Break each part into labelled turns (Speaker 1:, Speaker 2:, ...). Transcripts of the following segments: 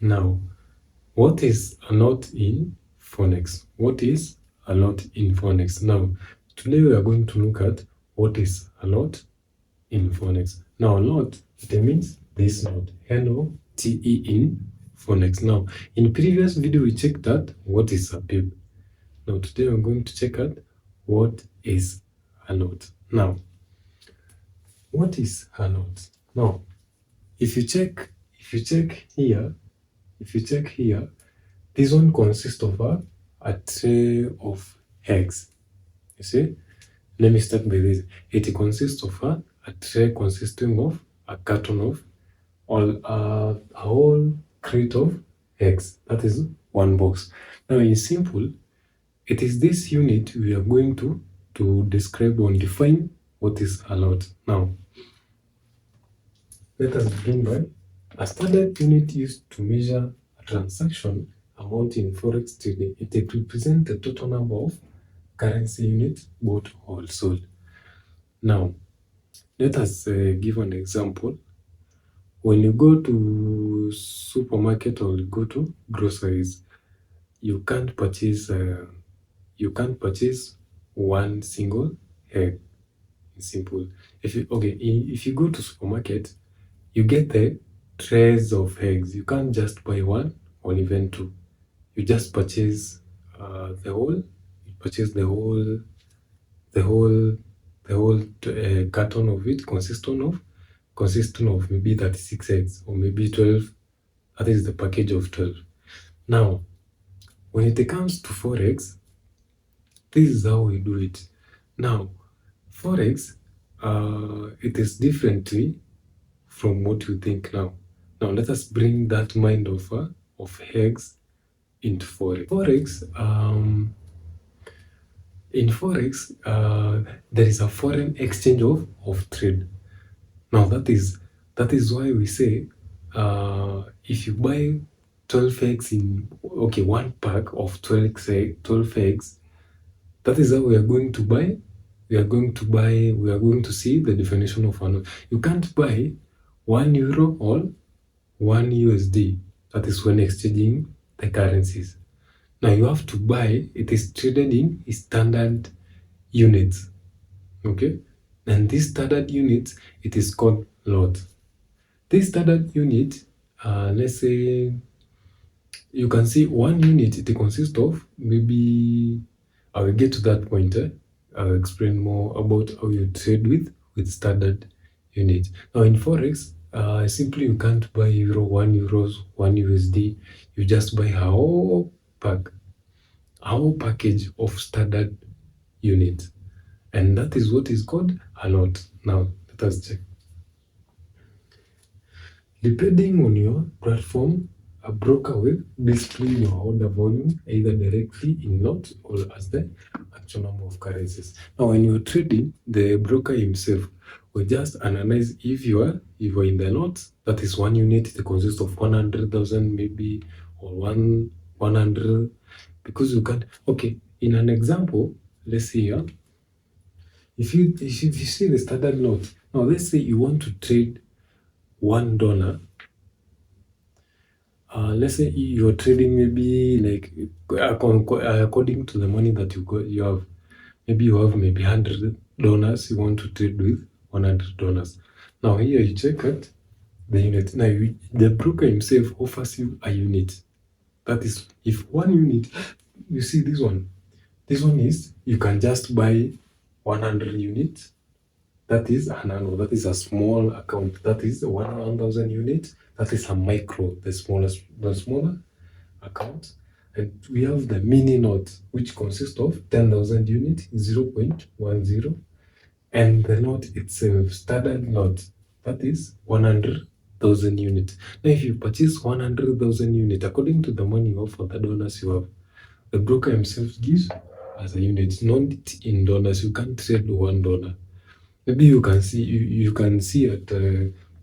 Speaker 1: Now, what is a lot in Forex? What is a lot in Forex? Now, today we are going to look at what is a lot in Forex. Now, a lot, it means this lot, L-O-T-E in Forex. Now, in previous video, we checked out what is a pip. Now, today we're going to check out what is a lot. Now, what is a lot? Now, if you check here, this one consists of a tray of eggs. You see? Let me start by this. It consists of a tray consisting of a carton of a whole crate of eggs. That is one box. Now, in simple, it is this unit we are going to describe and define what is a lot. Now, let us begin by a standard unit used to measure a transaction amount in Forex trading. It represents the total number of currency units bought or sold. Now, let us give an example. When you go to supermarket or you go to groceries, you can't purchase one single egg. It's simple. If you go to supermarket, you get the trays of eggs. You can't just buy one or even two. You just purchase the whole carton of it consisting of maybe 36 eggs or maybe 12. That is the package of 12. Now, when it comes to Forex, this is how we do it. Now, Forex, it is differently from what you think now. Now, let us bring that mind of eggs into Forex. In Forex, there is a foreign exchange of trade. Now, that is why we say if you buy 12 eggs in one pack of 12 eggs, that is how we are going to buy. We are going to see the definition of one. You can't buy €1 or $1. That is when exchanging the currencies. Now you have to buy, it is traded in standard units. Okay? And these standard units, it is called lot. This standard unit, let's say, you can see one unit, it consists of maybe, I will get to that point. I'll explain more about how you trade with standard unit. Now in Forex, simply you can't buy €1, $1. You just buy a whole package of standard unit, and that is what is called a lot. Now let us check. Depending on your platform, a broker will display your order volume either directly in lot or as the actual number of currencies. Now, when you're trading, the broker himself will just analyze if you are in the lot. That is one unit. It consists of 100,000 maybe, or 100, because you can't. Okay, in an example, let's say here, if you see the standard lot. Now, let's say you want to trade $1. Let's say you're trading maybe like according to the money that you have. Maybe you have maybe $100. You want to trade with $100. Now here you check out the unit. Now the broker himself offers you a unit. That is, if one unit, you see this one. This one is, you can just buy 100 units. That is a small account. That is 1,000 units. That is a micro, the smaller account. And we have the mini lot, which consists of 10,000 units, 0.10. And the lot itself, standard lot, that is 100,000 units. Now, if you purchase 100,000 units, according to the money you have for the dollars you have, the broker himself gives as a unit, not in dollars. You can't trade $1. Maybe you can see at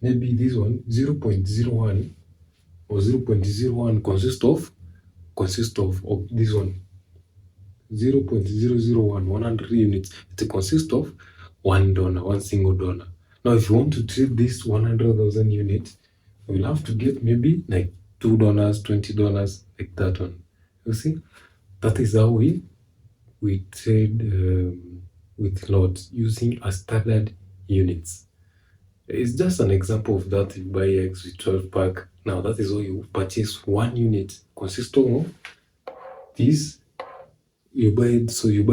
Speaker 1: maybe this one 0.01 or 0.01 consists of this one 0.001 100 units. It consists of $1, one single dollar. Now, if you want to trade this 100,000 units, you will have to get maybe like $2, $20, like that one. You see, that is how we trade with lots using a standard units. It's just an example of that. You buy eggs with 12 pack. Now that is how you purchase 1 unit consisting of this. You buy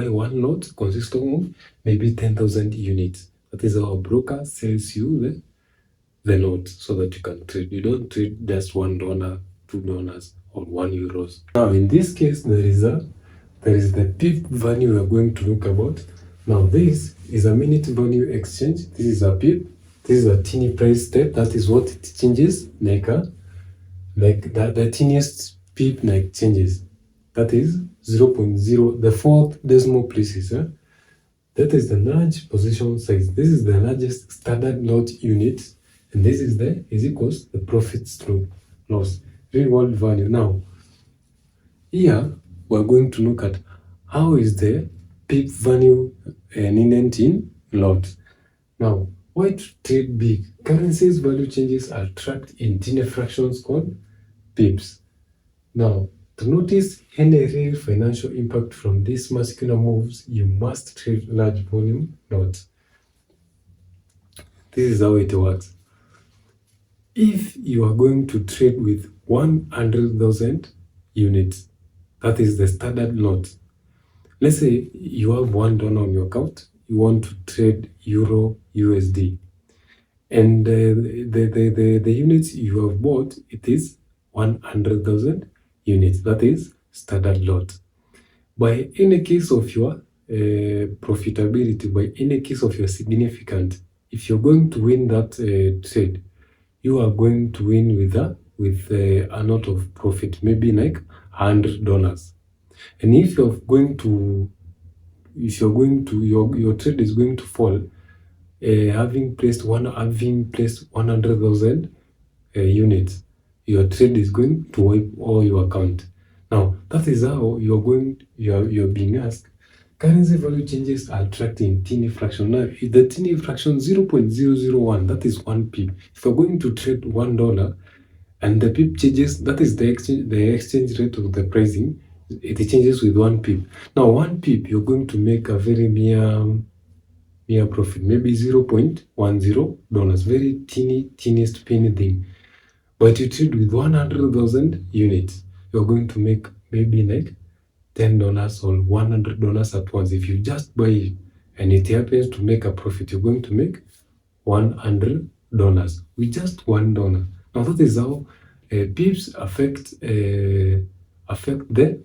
Speaker 1: 1 lot consisting of maybe 10,000 units. That is how a broker sells you the lot so that you can trade. You don't trade just $1, $2, or €1. Now in this case, there is the pip value we are going to look about. Now this is a minute value exchange. This is a pip. This is a teeny price step. That is what it changes, like the teeniest pip like changes. That is 0.0, the 4th decimal places. That is the large position size. This is the largest standard lot unit, and this is equals the profit stroke loss, real world value. Now, here we're going to look at how is the pip value needed in lot. Now, why to trade big? Currency's value changes are tracked in tiny fractions called pips. Now, to notice any real financial impact from these muscular moves, you must trade large volume lots. This is how it works. If you are going to trade with 100,000 units, that is the standard lot. Let's say you have $1 on your account, you want to trade Euro USD, and the units you have bought, it is 100,000 units. That is standard lot. By any case of your profitability, by any case of your significant, if you're going to win that trade, you are going to win with a lot of profit, maybe like $100. And if your trade is going to fall, having placed 100,000 units, your trade is going to wipe all your account. Now that is how you're being asked. Currency value changes are tracked in teeny fraction. Now the teeny fraction 0.001, that is 1 pip. If you're going to trade $1 and the pip changes, that is the exchange rate of the pricing, it changes with 1 pip. Now 1 pip, you're going to make a very mere profit, maybe $0.10, very teeniest penny thing. But you trade with 100,000 units, you're going to make maybe like $10 or $100 at once. If you just buy it and it happens to make a profit, you're going to make $100 with just $1. Now that is how pips affect the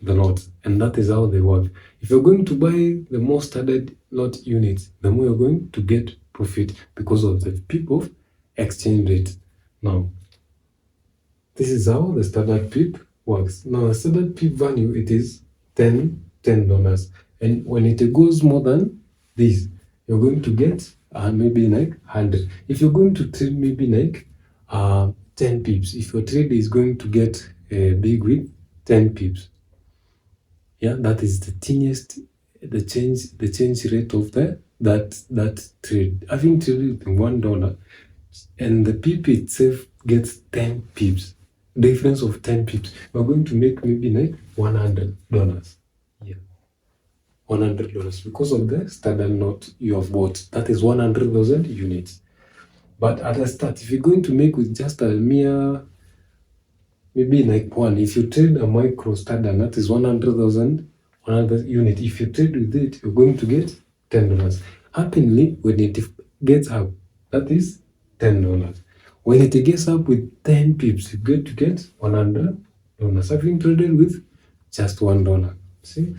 Speaker 1: lot, and that is how they work. If you're going to buy the more standard lot units, the more you're going to get profit because of the pip of exchange rate. Now, this is how the standard pip works. Now, the standard pip value, it is $10, and when it goes more than this, you're going to get maybe like 100. If you're going to trade maybe like 10 pips, if your trade is going to get big with 10 pips, yeah, that is the teeniest, the change rate of that trade. Having traded with $1 and the pip itself gets 10 pips, difference of 10 pips, we're going to make maybe like $100. Yeah, $100 because of the standard lot you have bought. That is 100,000 units. But at the start, if you're going to make with just a mere maybe like one, if you trade a micro standard, that is 100,000 unit. If you trade with it, you're going to get $10. Happily, when it gets up, that is $10. When it gets up with 10 pips, you get to get $100. Having traded with just $1. See,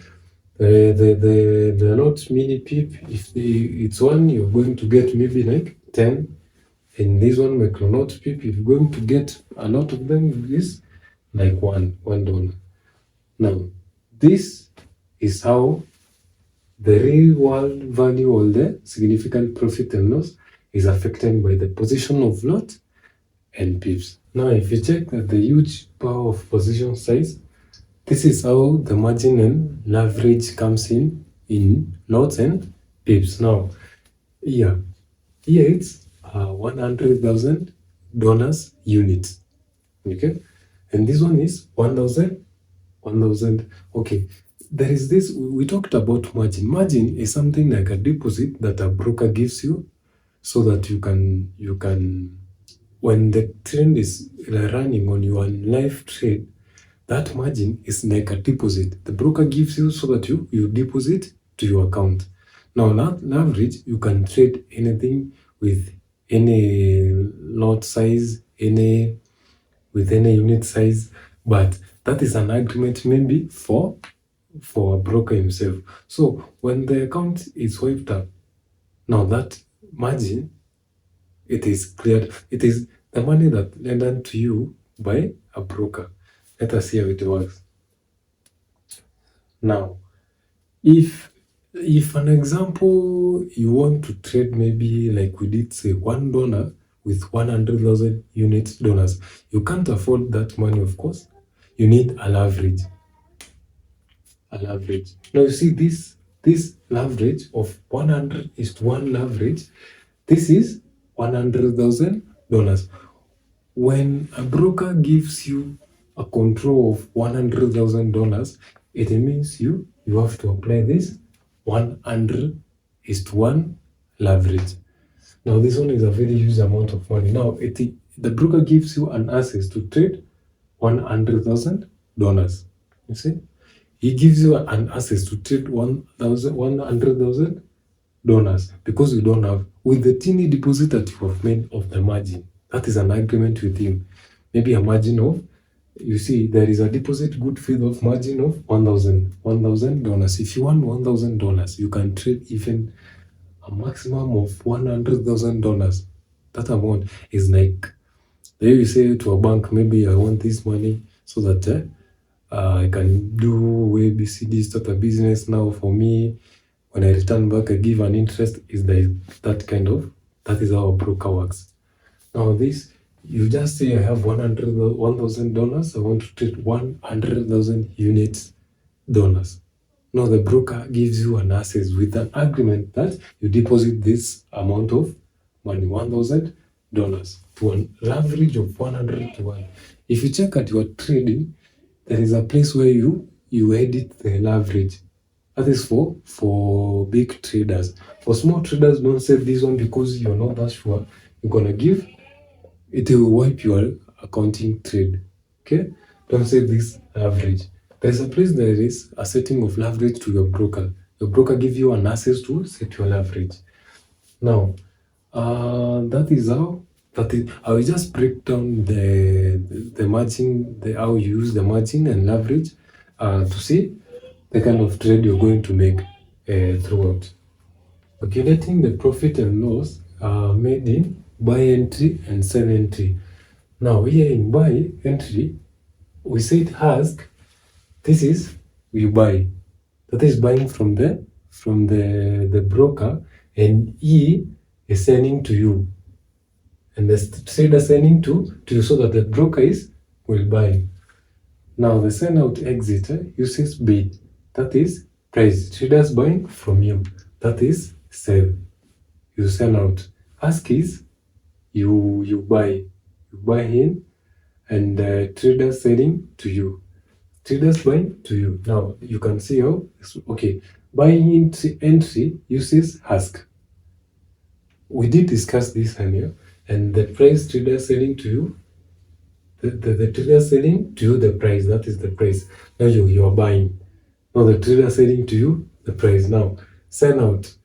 Speaker 1: the lot mini pip, if it's 1, you're going to get maybe like 10. In this one micro lot pip, if you're going to get a lot of them, this like $1. Now, this is how the real world value or the significant profit and loss is affected by the position of lot and pips. Now, if you check the huge power of position size, this is how the margin and leverage comes in lots and pips. Now, here it's $100,000 units. Okay, and this one is 1,000, 1,000. Okay, there is this, we talked about margin. Margin is something like a deposit that a broker gives you so that you can, when the trend is running on your live trade, that margin is like a deposit. The broker gives you so that you deposit to your account. Now, on average, you can trade anything with any lot size, with any unit size, but that is an agreement maybe for a broker himself. So when the account is wiped up, now that margin, it is cleared. It is the money that lent to you by a broker. Let us see how it works. Now, if an example, you want to trade maybe like we did say $1 with 100,000 unit dollars, you can't afford that money, of course. You need a leverage. Now you see this leverage of 100:1 leverage. This is $100,000. When a broker gives you a control of $100,000, it means you have to apply this 100:1 leverage. Now this one is a very huge amount of money. Now the broker gives you an access to trade $100,000. You see, he gives you an access to trade $100,000 because you don't have, with the teeny deposit that you have made of the margin. That is an agreement with him. Maybe a margin of, you see, there is a deposit good faith of margin of $1,000. If you want $1,000, you can trade even a maximum of $100,000. That amount is like, there you say to a bank, maybe I want this money so that I can do ABCD, start a business now for me. When I return back, I give an interest. Is that is how a broker works. Now this, you just say I have $1,000. I want to trade 100,000 units dollars. Now the broker gives you an access with an agreement that you deposit this amount of money, $1,000, to an average of 100:1. If you check at your trading, there is a place where you edit the leverage. That is for big traders. For small traders, don't save this one because you're not that sure. You're gonna give, it will wipe your accounting trade. Okay? Don't save this leverage. There's a place there is a setting of leverage to your broker. Your broker gives you an access to set your leverage. Now, that is how. I will just break down the margin, how you use the margin and leverage to see the kind of trade you're going to make throughout. Calculating the profit and loss made in buy entry and sell entry. Now here in buy entry, we said ask. This is we buy. That is buying from the broker, and he is sending to you, and the trader sending to you, so that the broker will buy. Now the send out exit uses bid. That is price. Traders buying from you. That is sell. You send out. Ask is you buy. You buy in, and traders selling to you. Traders buying to you. Now you can see how. Okay, buying entry uses ask. We did discuss this earlier, and the price trader selling to you. The trader selling to you the price. That is the price. Now you are buying. Now the trader selling to you the price. Now send out.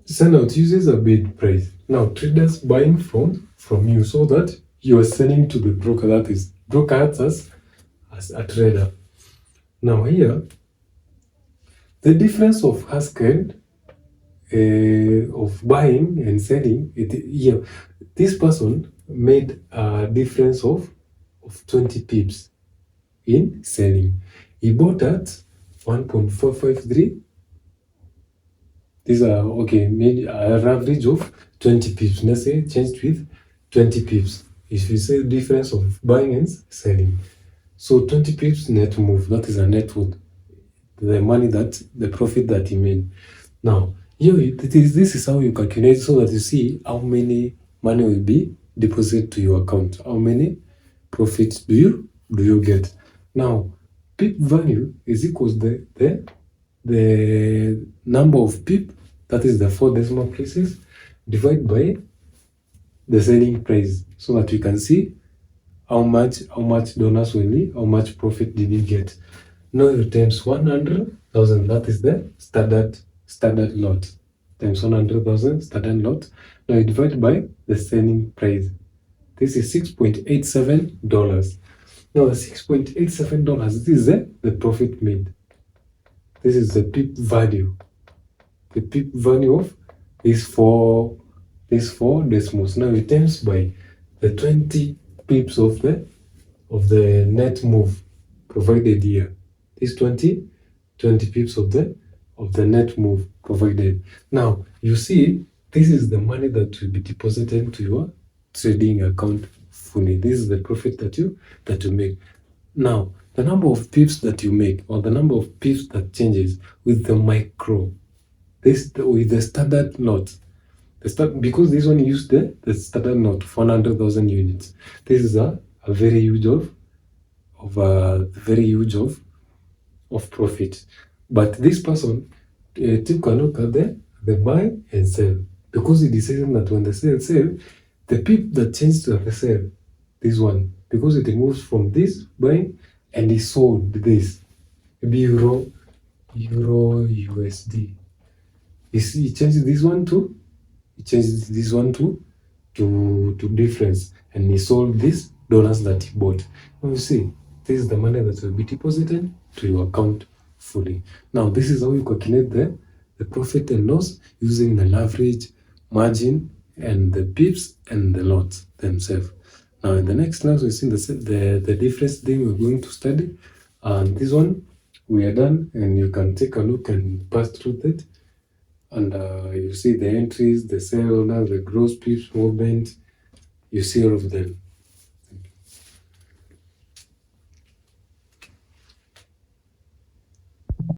Speaker 1: Send out uses a bid price. Now traders buying from you, so that you are selling to the broker. That is, broker acts as a trader. Now here, the difference of ask and of buying and selling, this person made a difference of 20 pips in selling. He bought at 1.453. These are made an average of 20 pips. Let's say changed with 20 pips. If you say difference of buying and selling, so 20 pips net move. That is a net worth, the money the profit that he made. Now this is how you calculate, so that you see how many money will be deposited to your account. How many profits do you do you get? Now, pip value is equals the number of pip, that is the 4 decimal places, divided by the selling price, so that we can see how much donors will need, how much profit did you get. Now you times 100,000, that is the standard lot, times 100,000 standard lot. Now you divide by the selling price. This is $6.87. Now the $6.87, this is the profit made. This is the pip value. The pip value of these four decimals. Now we times by the 20 pips of the net move provided here. These 20 pips of the net move provided. Now you see, this is the money that will be deposited to your trading account fully. This is the profit that you make. Now the number of pips that you make, or the number of pips that changes with the micro, with the standard lot. Because this one used the standard note of 100,000 units. This is a very huge of profit. But this person took a look at the buy and sell, because he decided that when the sell, the pip that changed to the sell, this one, because it moves from this buying and he sold this, maybe euro USD. You see, he changed this one to difference, and he sold these dollars that he bought. Now you see, this is the money that will be deposited to your account fully. Now this is how you calculate the profit and loss using an average, margin, and the pips and the lots themselves. Now in the next class we see the difference thing we're going to study, and this one we are done, and you can take a look and pass through that. And you see the entries, the sell orders, the gross pips movement, you see all of them.